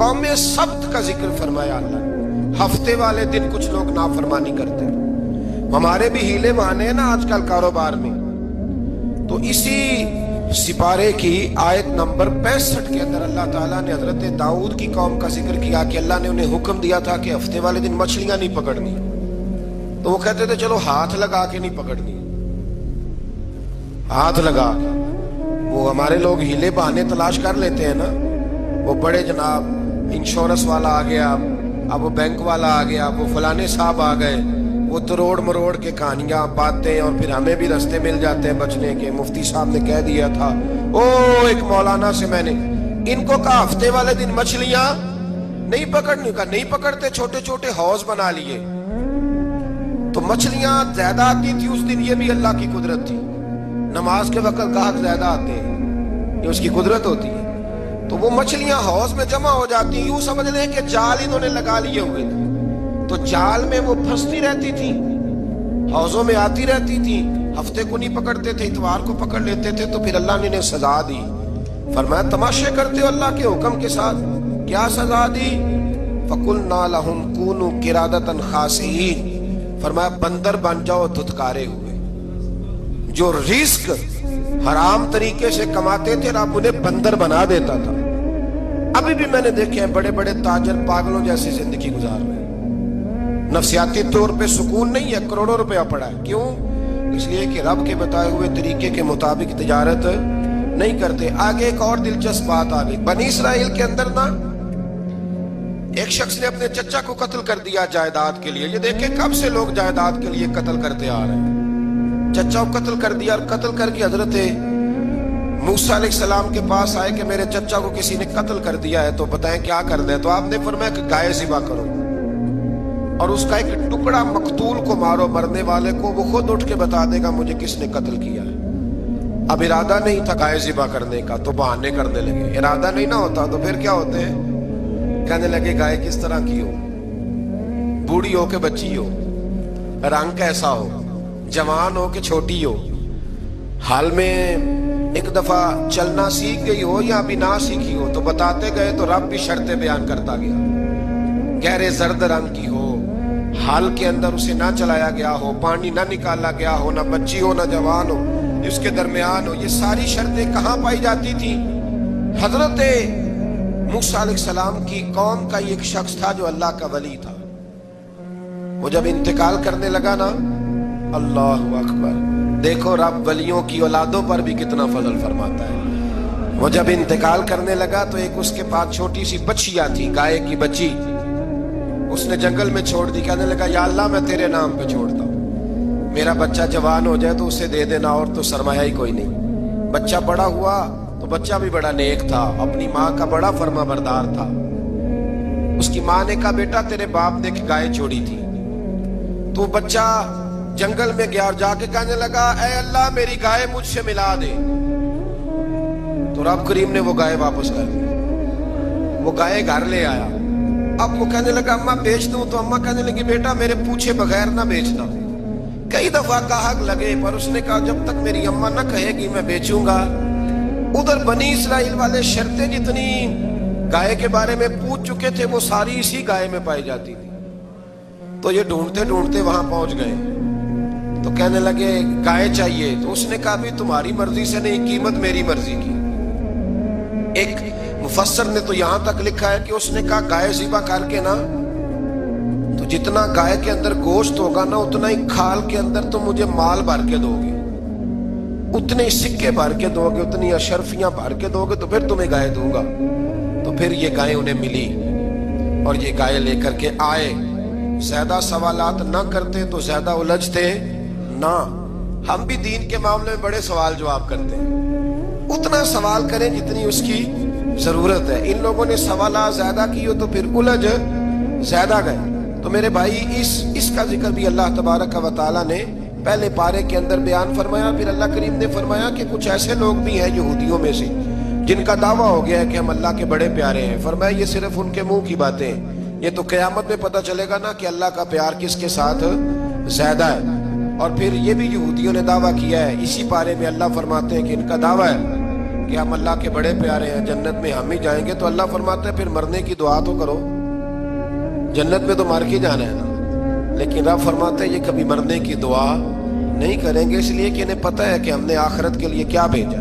قوم سبت کا ذکر فرمایا اللہ نے. ہفتے والے دن کچھ لوگ نافرمانی کرتے ہیں. ہمارے بھی ہیلے بہانے ہیں نا آج کل کاروبار میں. تو اسی سپارے کی آیت نمبر 65 کے اندر اللہ تعالیٰ نے حضرت داؤد کی قوم کا ذکر کیا کہ اللہ نے انہیں حکم دیا تھا کہ ہفتے والے دن مچھلیاں نہیں پکڑنی. تو وہ کہتے تھے چلو ہاتھ لگا کے نہیں پکڑنی, ہاتھ لگا کے. وہ ہمارے لوگ ہیلے بہانے تلاش کر لیتے ہیں نا. وہ بڑے جناب انشورنس والا آ گیا, اب وہ بینک والا آ گیا, وہ فلانے صاحب آ گئے, وہ تروڑ مروڑ کے کہانیاں باتیں, اور پھر ہمیں بھی رستے مل جاتے ہیں بچنے کے. مفتی صاحب نے کہہ دیا تھا ایک مولانا سے میں نے ان کو کہا ہفتے والے دن مچھلیاں نہیں پکڑنے کا. نہیں پکڑتے, چھوٹے چھوٹے حوض بنا لیے. تو مچھلیاں زیادہ آتی تھی اس دن, یہ بھی اللہ کی قدرت تھی. نماز کے وقت گاہک زیادہ آتے ہیں, یہ اس کی قدرت ہوتی ہے. تو وہ مچھلیاں حوض میں جمع ہو جاتی, یوں سمجھ لیں کہ جال انہوں نے لگا لیے ہوئے تھے. تو جال میں وہ پھنستی رہتی تھی, حوضوں میں آتی رہتی تھی. ہفتے کو نہیں پکڑتے تھے, اتوار کو پکڑ لیتے تھے. تو پھر اللہ نے انہیں سزا دی. فرمایا تماشے کرتے ہو اللہ کے حکم کے ساتھ. کیا سزا دی؟ فَقُلْنَا لَهُمْ كُونُوا قِرَادَةً خَاسِئِينَ. فرمایا بندر بن جاؤ دھتکارے ہوئے. جو رزق حرام طریقے سے کماتے تھے رب انہیں بندر بنا دیتا تھا. ابھی بھی میں نے دیکھے ہیں بڑے بڑے تاجر پاگلوں جیسی زندگی گزار رہے ہیں. نفسیاتی طور پہ سکون نہیں ہے, کروڑوں روپیہ پڑا ہے. کیوں؟ اس لیے کہ رب کے بتائے ہوئے طریقے کے مطابق تجارت نہیں کرتے. آگے ایک اور دلچسپ بات آ گئی. بنی اسرائیل کے اندر نا ایک شخص نے اپنے چچا کو قتل کر دیا جائیداد کے لیے. یہ دیکھیں کب سے لوگ جائیداد کے لیے قتل کرتے آ رہے ہیں. چچا کو قتل کر دیا, اور قتل کر کے حضرت موسیٰ علیہ السلام کے پاس آئے کہ میرے چچا کو کسی نے قتل کر دیا ہے, تو بتائیں کیا کر دیں. تو آپ نے فرمایا کہ گائے ذبح کرو, اور اس کا ایک ٹکڑا مقتول کو مارو, مرنے والے کو. وہ خود اٹھ کے بتا دے گا مجھے کس نے قتل کیا ہے. اب ارادہ نہیں تھا گائے ذبح کرنے کا, تو بہانے کرنے لگے. ارادہ نہیں نہ ہوتا تو پھر کیا ہوتے ہیں, کہنے لگے گائے کس طرح کی ہو, بوڑھی ہو کہ بچی ہو, رنگ کیسا ہو, جوان ہو کہ چھوٹی ہو, حال میں ایک دفعہ چلنا سیکھ گئی ہو یا ابھی نہ سیکھی ہو. تو بتاتے گئے تو رب بھی شرطیں بیان کرتا گیا. گہرے زرد رنگ کی ہو, حال کے اندر اسے نہ چلایا گیا ہو, پانی نہ نکالا گیا ہو, نہ بچی ہو نہ جوان ہو, اس کے درمیان ہو. یہ ساری شرطیں کہاں پائی جاتی تھی؟ حضرت موسیٰ علیہ السلام کی قوم کا ایک شخص تھا جو اللہ کا ولی تھا. وہ جب انتقال کرنے لگا نا, اللہ اکبر, دیکھو رب ولیوں کی اولادوں پر بھی کتنا فضل فرماتا ہے. وہ جب انتقال کرنے لگا تو ایک اس کے پاس چھوٹی سی بچیا تھی, گائے کی بچی. اس نے جنگل میں چھوڑ دی. کہنے لگا یا اللہ میں تیرے نام پہ چھوڑتا ہوں, میرا بچہ جوان ہو جائے تو اسے دے دینا, اور تو سرمایہ ہی کوئی نہیں. بچہ بڑا ہوا تو بچہ بھی بڑا نیک تھا, اپنی ماں کا بڑا فرما بردار تھا. اس کی ماں نے کہا بیٹا تیرے باپ نے گائے چھوڑی تھی. تو بچہ جنگل میں گیا اور جا کے کہنے لگا اے اللہ میری گائے مجھ سے ملا دے. تو رب کریم نے وہ گائے واپس کر دی. وہ گائے گھر لے آیا. اب وہ کہنے لگا اماں بیچ دوں. تو اماں کہنے لگی بیٹا میرے پوچھے بغیر نہ بیچنا. کئی دفعہ کہا لگے, پر اس نے کہا جب تک میری اماں نہ کہے گی میں بیچوں گا. ادھر بنی اسرائیل والے شرطیں جتنی گائے کے بارے میں پوچھ چکے تھے وہ ساری اسی گائے میں پائی جاتی تھی. تو یہ ڈھونڈتے ڈھونڈتے وہاں پہنچ گئے. تو کہنے لگے گائے چاہیے. تو اس نے کہا بھی تمہاری مرضی سے نہیں, قیمت میری مرضی کی. ایک مفسر نے تو یہاں تک لکھا ہے کہ اس نے کہا گائے ذبح کر کے نا, تو جتنا گائے کے اندر گوشت ہوگا نا اتنا ہی کھال کے اندر تم مجھے مال بھر کے دو گے, اتنے سکے بھر کے دو گے, اتنی اشرفیاں بھر کے دو گے, تو پھر تمہیں گائے دوں گا. تو پھر یہ گائے انہیں ملی اور یہ گائے لے کر کے آئے. زیادہ سوالات نہ کرتے تو زیادہ الجھتے نہ. ہم بھی دین کے معاملے میں بڑے سوال جواب کرتے ہیں. اتنا سوال کریں جتنی اس کی ضرورت ہے. ان لوگوں نے سوالات زیادہ کی ہو تو پھر الجھ زیادہ گئے. تو میرے بھائی اس کا ذکر بھی اللہ تبارک و تعالیٰ نے پہلے پارے کے اندر بیان فرمایا. پھر اللہ کریم نے فرمایا کہ کچھ ایسے لوگ بھی ہیں یہودیوں میں سے جن کا دعویٰ ہو گیا ہے کہ ہم اللہ کے بڑے پیارے ہیں. فرمایا یہ صرف ان کے منہ کی باتیں ہیں, یہ تو قیامت میں پتہ چلے گا نا کہ اللہ کا پیار کس کے ساتھ زیادہ ہے. اور پھر یہ بھی یہودیوں نے دعویٰ کیا ہے. اسی پارے میں اللہ فرماتے ہیں کہ ان کا دعویٰ ہے کہ ہم اللہ کے بڑے پیارے ہیں, جنت میں ہم ہی جائیں گے, تو اللہ فرماتا ہے پھر مرنے کی دعا تو کرو, جنت میں تو مر کے جانا ہے نا. لیکن رب فرماتے ہیں یہ کبھی مرنے کی دعا نہیں کریں گے, اس لیے کہ انہیں پتہ ہے کہ ہم نے آخرت کے لیے کیا بھیجا.